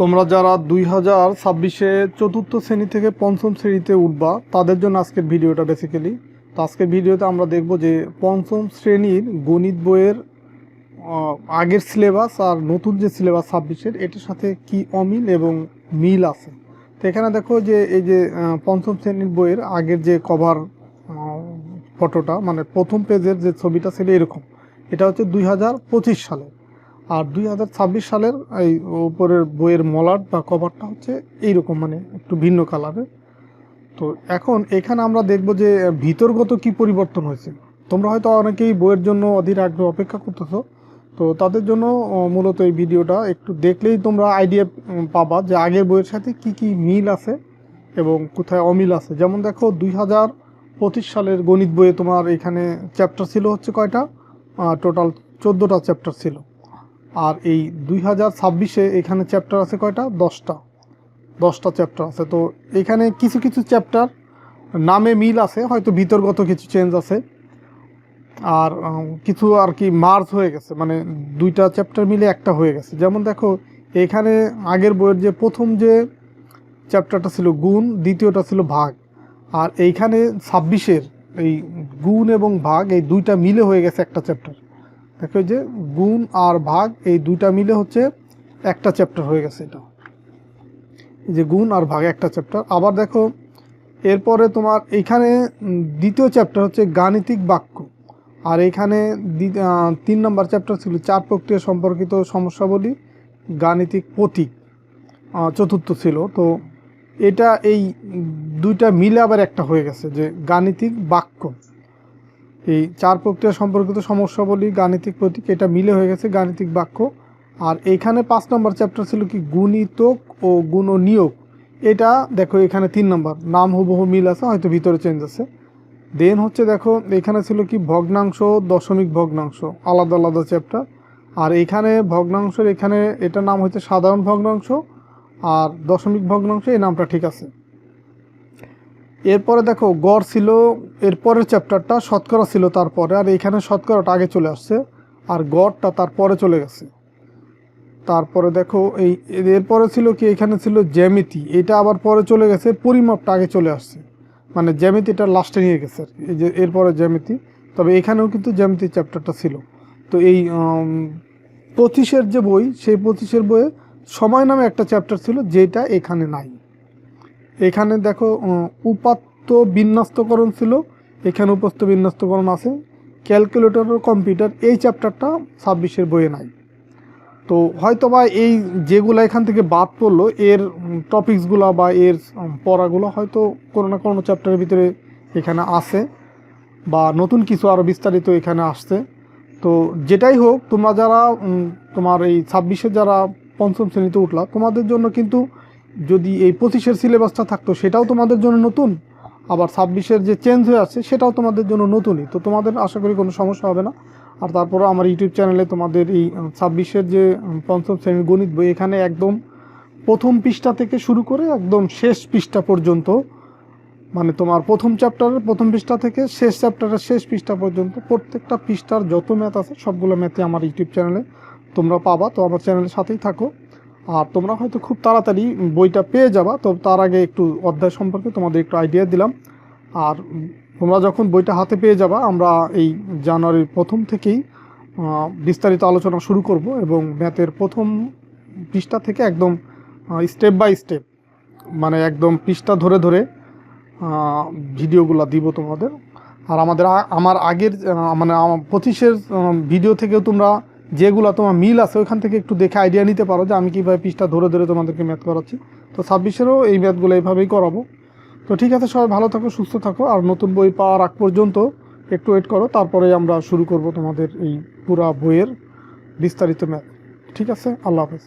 তোমরা যারা 2026-এ চতুর্থ শ্রেণী থেকে পঞ্চম শ্রেণীতে উঠবা তাদের জন্য আজকের ভিডিওটা বেসিক্যালি। তো আজকের ভিডিওতে আমরা দেখব যে পঞ্চম শ্রেণীর গণিত বইয়ের আগের সিলেবাস আর নতুন যে সিলেবাস 26-এর এটার সাথে কি অমিল এবং মিল আছে। তো এখানে দেখো যে এই যে পঞ্চম শ্রেণীর বইয়ের আগের যে কভার ফটোটা মানে প্রথম পেজের যে ছবিটা ছিল এরকম, এটা হচ্ছে 2025 সালে। আর 2026 সালের এই উপরের বইয়ের মলাট বা কভারটা হচ্ছে এইরকম, মানে একটু ভিন্ন কালারের। তো এখন এখানে আমরা দেখব যে ভিতরগত কি পরিবর্তন হয়েছে। তোমরা হয়তো অনেকেই বইয়ের জন্য অধীর আগ্রহ অপেক্ষা করতেছো, তো তাদের জন্য মূলত এই ভিডিওটা একটু দেখলেই তোমরা আইডিয়া পাবা যে আগের বইয়ের সাথে কি কি মিল আছে এবং কোথায় অমিল আছে। যেমন দেখো 2025 সালের গণিত বইয়ে তোমার এখানে চ্যাপ্টার ছিল হচ্ছে কয়টা, টোটাল 14টা চ্যাপ্টার ছিল। আর এই 2026-এ এখানে চ্যাপ্টার আছে কয়টা, 10টা চ্যাপ্টার আছে। তো এখানে কিছু কিছু চ্যাপ্টার নামে মিল আছে, হয়তো ভিতরগত কিছু চেঞ্জ আছে, আর কিছু আর কি মার্জ হয়ে গেছে, মানে দুইটা চ্যাপ্টার মিলে একটা হয়ে গেছে। যেমন দেখো এখানে আগের বইয়ের যে প্রথম যে চ্যাপ্টারটা ছিল গুণ, দ্বিতীয়টা ছিল ভাগ, আর এইখানে 26-এর এই গুণ এবং ভাগ এই দুইটা মিলে হয়ে গেছে একটা চ্যাপ্টার। দেখো যে গুণ আর ভাগ এই দুইটা মিলে হচ্ছে একটা চ্যাপ্টার হয়ে গেছে। এটা এই যে গুণ আর ভাগ একটা চ্যাপ্টার। আবার দেখো এরপরে তোমার এইখানে দ্বিতীয় চ্যাপ্টার হচ্ছে গাণিতিক বাক্য, আর এইখানে 3 নম্বর চ্যাপ্টার ছিল চার প্রক্রিয়া সম্পর্কিত সমস্যাবলী গাণিতিক প্রতীক, চতুর্থ ছিল। তো এটা এই দুইটা মিলে আবার একটা হয়ে গেছে যে গাণিতিক বাক্য। এই চার প্রক্রিয়া সম্পর্কিত সমস্যাবলী গাণিতিক প্রতীক এটা মিলে হয়ে গেছে গাণিতিক বাক্য। আর এইখানে 5 নম্বর চ্যাপ্টার ছিল কি গুণিতক ও গুণনীয়ক, এটা দেখো এখানে 3 নম্বর, নাম হুবহু মিল আছে, হয়তো ভিতরে চেঞ্জ আছে। দেন হচ্ছে দেখো এখানে ছিল কি ভগ্নাংশ, দশমিক ভগ্নাংশ, আলাদা আলাদা চ্যাপ্টার। আর এখানে ভগ্নাংশের এখানে এটার নাম হচ্ছে সাধারণ ভগ্নাংশ, আর দশমিক ভগ্নাংশ এই নামটা ঠিক আছে। এরপরে দেখো গড় ছিল এরপরের চ্যাপ্টারটা, শতকরা ছিল তারপরে, আর এখানে শতকরাটা আগে চলে আসছে আর গড়টা তারপরে চলে গেছে। তারপরে দেখো এই এরপরে ছিল কি এখানে ছিল জ্যামিতি, এটা আবার পরে চলে গেছে, পরিমাপটা আগে চলে আসছে, মানে জ্যামিতিটা লাস্টে নিয়ে গেছে আর কি, এই যে এরপরে জ্যামিতি। তবে এখানেও কিন্তু জ্যামিতি চ্যাপ্টারটা ছিল। তো এই 25-এর যে বই, সেই 25-এর বইয়ে সময় নামে একটা চ্যাপ্টার ছিল যেটা এখানে নাই। এখানে দেখো উপাত্ত বিন্যস্তকরণ ছিল, এখানে উপস্থ বিন্যস্তকরণ আছে। ক্যালকুলেটর ও কম্পিউটার এই চ্যাপ্টারটা 26-এর বইয়ে নাই। তো হয়তো বা এই যেগুলো এখান থেকে বাদ পড়লো এর টপিকসগুলো বা এর পড়াগুলো হয়তো কোনো না কোনো চ্যাপ্টারের ভিতরে এখানে আছে, বা নতুন কিছু আরও বিস্তারিত এখানে আসছে। তো যেটাই হোক, তোমরা যারা তোমার এই 26-এ যারা পঞ্চম শ্রেণীতে উঠলা, তোমাদের জন্য কিন্তু যদি এই 25-এর সিলেবাসটা থাকতো সেটাও তোমাদের জন্য নতুন, আবার 26-এর যে চেঞ্জ হয়ে আছে সেটাও তোমাদের জন্য নতুনই। তো তোমাদের আশা করি কোনো সমস্যা হবে না। আর তারপরে আমার ইউটিউব চ্যানেলে তোমাদের এই 26-এর যে পঞ্চম শ্রেণীর গণিত বই, এখানে একদম প্রথম পৃষ্ঠা থেকে শুরু করে একদম শেষ পৃষ্ঠা পর্যন্ত, মানে তোমার প্রথম চ্যাপ্টারের প্রথম পৃষ্ঠা থেকে শেষ চ্যাপ্টারের শেষ পৃষ্ঠা পর্যন্ত প্রত্যেকটা পৃষ্ঠার যত ম্যাথ আছে সবগুলো ম্যাথই আমার ইউটিউব চ্যানেলে তোমরা পাবা। তো আমার চ্যানেলের সাথেই থাকো, আর তোমরা হয়তো খুব তাড়াতাড়ি বইটা পেয়ে যাবা। তো তার আগে একটু অধ্যায় সম্পর্কে তোমাদের একটু আইডিয়া দিলাম। আর তোমরা যখন বইটা হাতে পেয়ে যাবা, আমরা এই জানুয়ারির প্রথম থেকেই বিস্তারিত আলোচনা শুরু করব, এবং ম্যাথের প্রথম পৃষ্ঠা থেকে একদম স্টেপ বাই স্টেপ, মানে একদম পৃষ্ঠা ধরে ধরে ভিডিওগুলো দিব তোমাদের। আর আমার আগের মানে 25-এর ভিডিও থেকেও তোমরা যেগুলো তোমার মিল আছে ওইখান থেকে একটু দেখে আইডিয়া নিতে পারো যে আমি কীভাবে পৃষ্ঠা ধরে ধরে তোমাদেরকে ম্যাথ করাচ্ছি। তো 26-এরও এই ম্যাথগুলো এইভাবেই করাবো। তো ঠিক আছে, সবাই ভালো থাকো, সুস্থ থাকো, আর নতুন বই পাওয়ার আগ পর্যন্ত একটু ওয়েট করো, তারপরে আমরা শুরু করব তোমাদের এই পুরা বইয়ের বিস্তারিত ম্যাথ। ঠিক আছে, আল্লাহ হাফেজ।